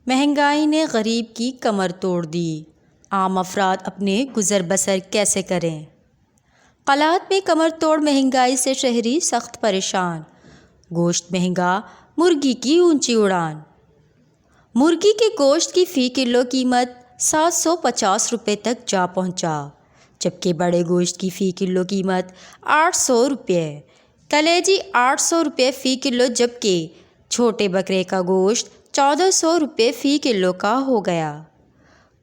مہنگائی نے غریب کی کمر توڑ دی، عام افراد اپنے گزر بسر کیسے کریں؟ قلات میں کمر توڑ مہنگائی سے شہری سخت پریشان، گوشت مہنگا، مرغی کی اونچی اڑان۔ مرغی کے گوشت کی فی کلو قیمت 750 روپے تک جا پہنچا، جبکہ بڑے گوشت کی فی کلو قیمت 800 روپے، کلیجی 800 روپے فی کلو، جبکہ چھوٹے بکرے کا گوشت 1400 روپے فی کلو کا ہو گیا۔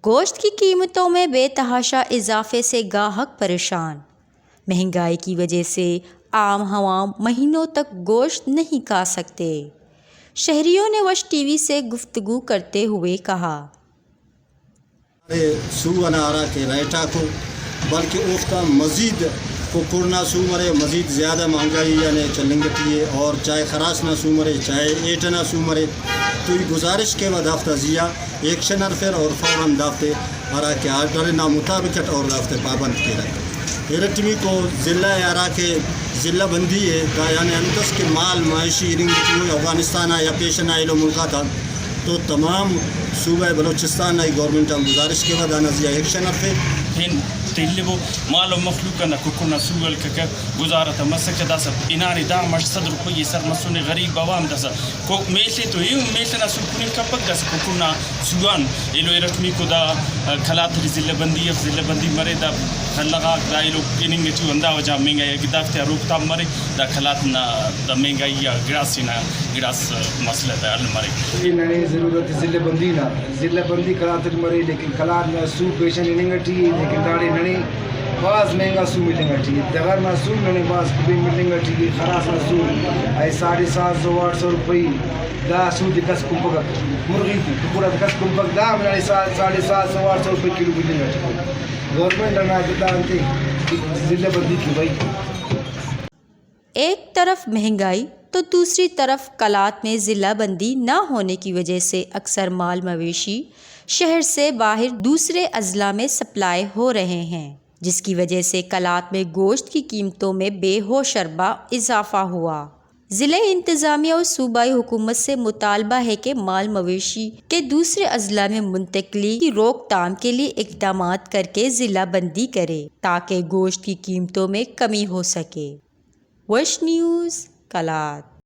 گوشت کی قیمتوں میں بے تحاشا اضافے سے گاہک پریشان، مہنگائی کی وجہ سے عام عوام مہینوں تک گوشت نہیں کھا سکتے۔ شہریوں نے وش ٹی وی سے گفتگو کرتے ہوئے کہا، سو انارا کے ریٹا کو بلکہ اوفتا مزید کو کرنا سو مرے مزید زیادہ مہنگائی یعنی چلنگتی ہے، اور چاہے خراس نہ سو مرے چاہے ایٹ نہ سو مرے، تو یہ گزارش کے بعد دافتہ زیا ایکشن ارفر اور فوراً دافتے ارا کے آرڈر نہ مطابقت اور دافتے پابند کے رہے ایرٹمی کو ضلع ارا کے ضلع بندی ہے کا یعنی انتس کے مال معاشی رنگ افغانستان یا پیشن آئلو ملکہ تھا، تو تمام صوبہ بلوچستان گورنمنٹ گزارش کے بعد نزیہ ایکشن ارفے تهلبو مالو مخلوقا كوكونا سوغل كك وزارة مسك داسا إناني دعمش صدر كوي سر مسوني غريب بوام داسا كو ميلي تو يوم ميلنا سوكوني كبك داسا كوكونا سوغان إلو إرتمي كو دا خلات زلة بندي زلة بندي مري دا خلقا دا إلو إنينغ تو اندا وجا مينغا يقدافت روكتا مري دا خلاتنا دا مينغا يا غراسينا غراس مسئلة دا المري إناني ضرورت زلة بندينا زلة بندي خلات مري لیکن خلات سو پیشن إنينغ تي لیکن داڑی بعض مہنگا سو ملیں گا ٹھیک ہے، تغیر نہ سو میں نے بعض بھی ملیں گا ٹھیک ہے، خراس نہ سو آئی 750 800 روپی دا سو دکس کمپک مرغی کی پورا دکس کمپک دا میں نے 750 800 روپی کلو ملیں گا ٹھیک ہے۔ گورنمنٹ نے جتا انتے ضلع بندی کی بھائی، ایک طرف مہنگائی تو دوسری طرف قلات میں ضلع بندی نہ ہونے کی وجہ سے اکثر مال مویشی شہر سے باہر دوسرے اضلاع میں سپلائی ہو رہے ہیں، جس کی وجہ سے قلات میں گوشت کی قیمتوں میں بے ہوش شربہ اضافہ ہوا۔ ضلع انتظامیہ اور صوبائی حکومت سے مطالبہ ہے کہ مال مویشی کے دوسرے اضلاع میں منتقلی کی روک تھام کے لیے اقدامات کر کے ضلع بندی کرے تاکہ گوشت کی قیمتوں میں کمی ہو سکے۔ وش نیوز، قلات۔